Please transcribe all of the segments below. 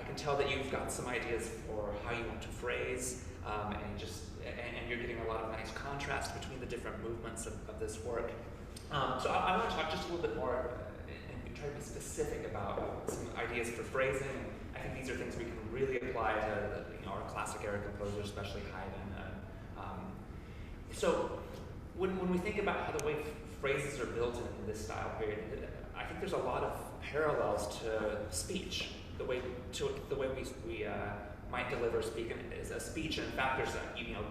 can tell that you've got some ideas for how you want to phrase, and you're getting a lot of nice contrast between the different movements of this work. So I want to talk just a little bit more and try to be specific about some ideas for phrasing. I think these are things we can really apply to our classic era composers, especially Haydn. So when we think about how the way phrases are built in this style period, I think there's a lot of parallels to speech. The way we might deliver speech is a speech, and in fact, there's you can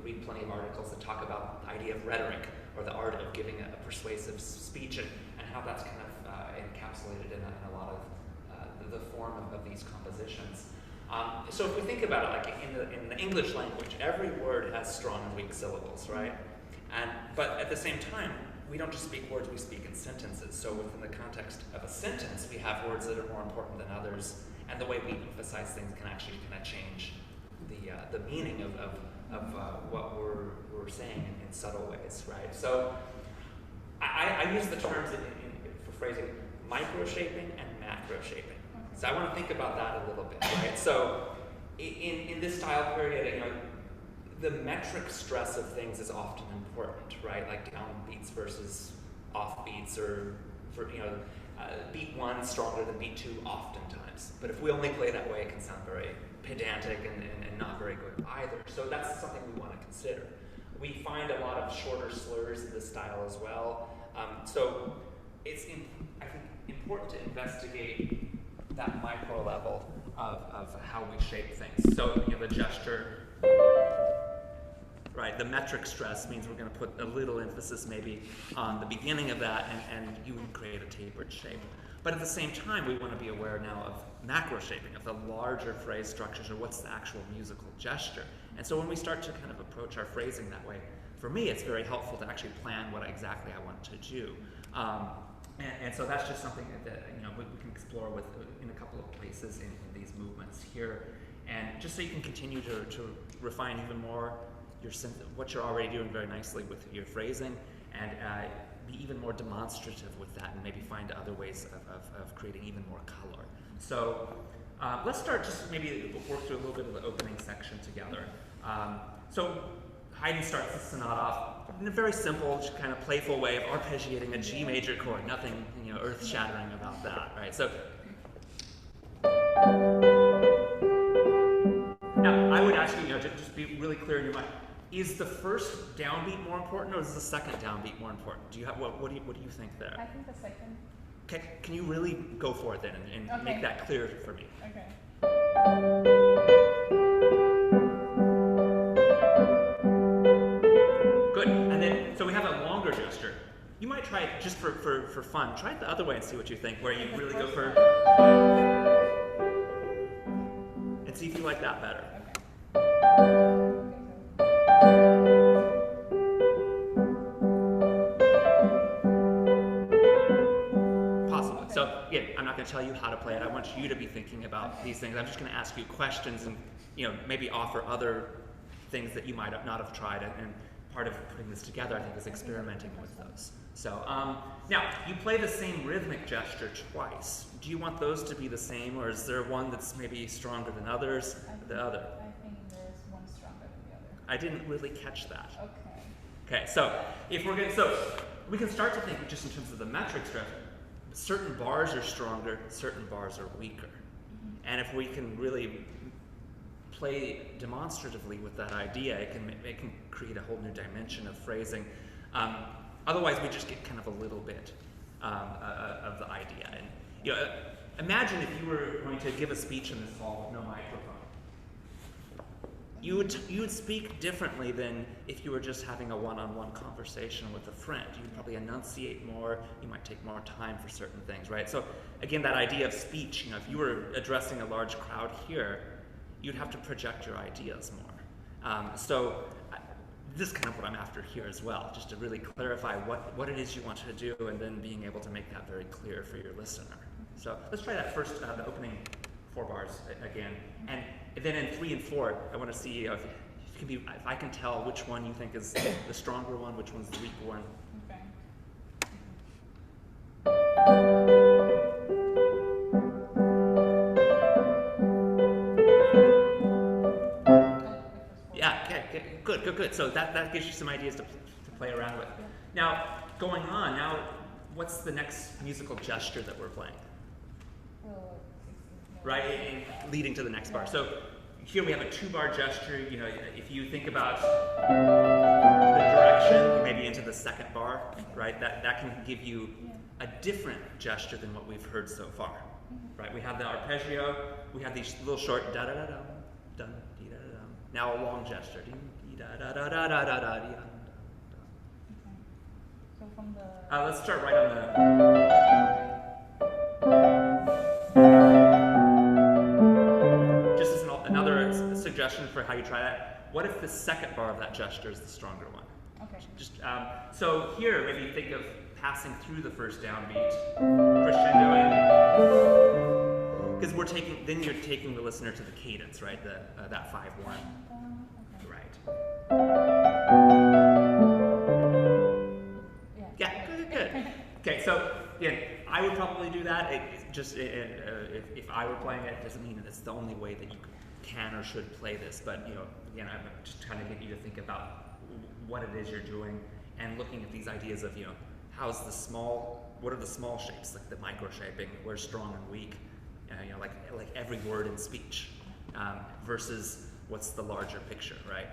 read plenty of articles that talk about the idea of rhetoric, or the art of giving a persuasive speech, and how that's kind of encapsulated in a lot of the form of these compositions. So if we think about it, like in the English language, every word has strong and weak syllables, right? But at the same time, we don't just speak words, we speak in sentences. So within the context of a sentence, we have words that are more important than others, and the way we emphasize things can actually kind of change the meaning of what we're saying in subtle ways, right? So I use the terms for phrasing micro-shaping and macro-shaping. So I want to think about that a little bit, right? So in this style period, the metric stress of things is often important, right? Like downbeats versus offbeats, or beat one stronger than beat two oftentimes. But if we only play that way, it can sound very pedantic and not very good either. So that's something we want to consider. We find a lot of shorter slurs in this style as well. So it's, I think, important to investigate that micro level of how we shape things. So the gesture, right? The metric stress means we're going to put a little emphasis maybe on the beginning of that, and you would create a tapered shape. But at the same time, we want to be aware now of macro shaping, of the larger phrase structures, or what's the actual musical gesture. And so when we start to kind of approach our phrasing that way, for me, it's very helpful to actually plan what exactly I want to do. And so that's just something that we can explore in a couple of places in these movements here, and just so you can continue to refine even more what you're already doing very nicely with your phrasing, and be even more demonstrative with that, and maybe find other ways of creating even more color. So let's start just maybe work through a little bit of the opening section together. So Haydn starts the sonata off in a very simple, just kind of playful way of arpeggiating a G major chord. Nothing, earth-shattering about that, right? So now I would ask you, just be really clear in your mind: is the first downbeat more important, or is the second downbeat more important? Do you have what do you think there? I think the second. Okay, can you really go for it then and make that clear for me? Okay. Good. And then, so we have a longer gesture. You might try it just for fun. Try it the other way and see what you think, where you really go for, and see if you like that better. Possibly. So, yeah, I'm not going to tell you how to play it. I want you to be thinking about these things. I'm just going to ask you questions and, maybe offer other things that you might not have tried. And part of putting this together, I think, is experimenting with those. So now, you play the same rhythmic gesture twice. Do you want those to be the same, or is there one that's maybe stronger than others? The other? I think there's one stronger than the other. I didn't really catch that. Okay. Okay, so if we're going, so we can start to think just in terms of the metric stress. Certain bars are stronger, certain bars are weaker. Mm-hmm. And if we can really play demonstratively with that idea, it can create a whole new dimension of phrasing. Otherwise, we just get kind of a little bit of the idea. And imagine if you were going to give a speech in this hall with no microphone. You would speak differently than if you were just having a one-on-one conversation with a friend. You'd probably enunciate more. You might take more time for certain things, right? So again, that idea of speech. If you were addressing a large crowd here, you'd have to project your ideas more. So this is kind of what I'm after here as well, just to really clarify what it is you want to do, and then being able to make that very clear for your listener. So let's try that first, the opening 4 bars again. And then in 3 and 4, I want to see if I can tell which one you think is the stronger one, which one's the weaker one. Okay. good, good, good. So that gives you some ideas to play around with. Now, going on, now what's the next musical gesture that we're playing? Right, and leading to the next bar. So here we have a 2-bar gesture. You know, if you think about the direction, maybe into the 2nd bar, right? That can give you a different gesture than what we've heard so far, right? We have the arpeggio. We have these little short da da da dum, dum dee da da dum. Now a long gesture. Dee da da da da da da da. So from the. Let's start right on the. Another suggestion for how you try that. What if the 2nd bar of that gesture is the stronger one? Okay. Just so here, maybe think of passing through the first downbeat, crescendoing, because then you're taking the listener to the cadence, right? That 5/1. Okay. Right. Yeah. Good. Okay, so again, I would probably do that. If I were playing it, it doesn't mean that it's the only way that you can or should play this, but you know, again, I'm just trying to get you to think about what it is you're doing and looking at these ideas of, you know, what are the small shapes, like the micro shaping, where's strong and weak, you know, like every word in speech, versus what's the larger picture, right?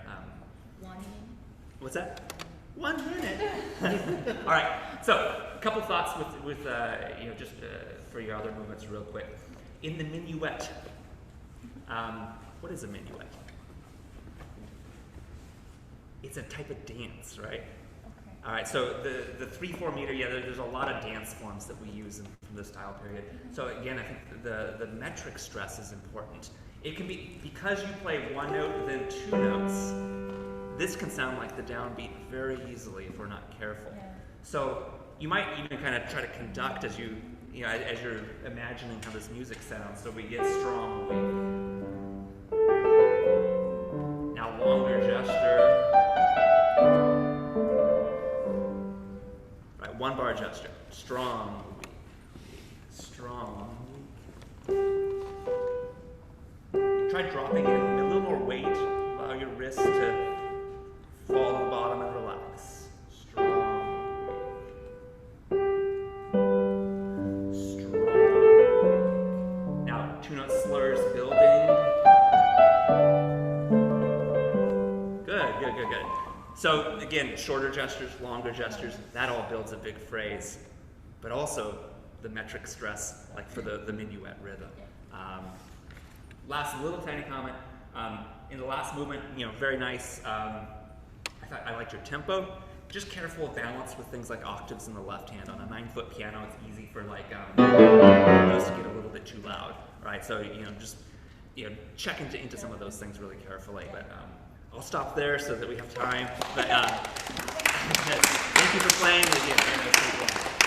1 minute. What's that? 1 minute. All right. So a couple thoughts with you know, just for your other movements, real quick. In the minuet, what is a minuet? It's a type of dance, right? Okay. All right. So the 3/4 meter, there's a lot of dance forms that we use from the style period. So again, I think the metric stress is important. It can be because you play 1 note then 2 notes. This can sound like the downbeat very easily if we're not careful. Yeah. So you might even kind of try to conduct as you're imagining how this music sounds. So we get strong, weak. Now longer gesture. Right, 1-bar gesture. Strong, weak, strong, weak. Try dropping in a little more weight. Allow your wrist to fall to the bottom and relax. Strong, weak. Strong, weak. Now 2-note slurs building. Good. So again, shorter gestures, longer gestures, that all builds a big phrase. But also the metric stress, like for the minuet rhythm. Last little tiny comment. In the last movement, you know, very nice. I liked your tempo. Just careful of balance with things like octaves in the left hand. On a 9-foot piano, it's easy for like those to get a little bit too loud, right? So just check into some of those things really carefully. But I'll stop there so that we have time. But thank you for playing. Again, very nice.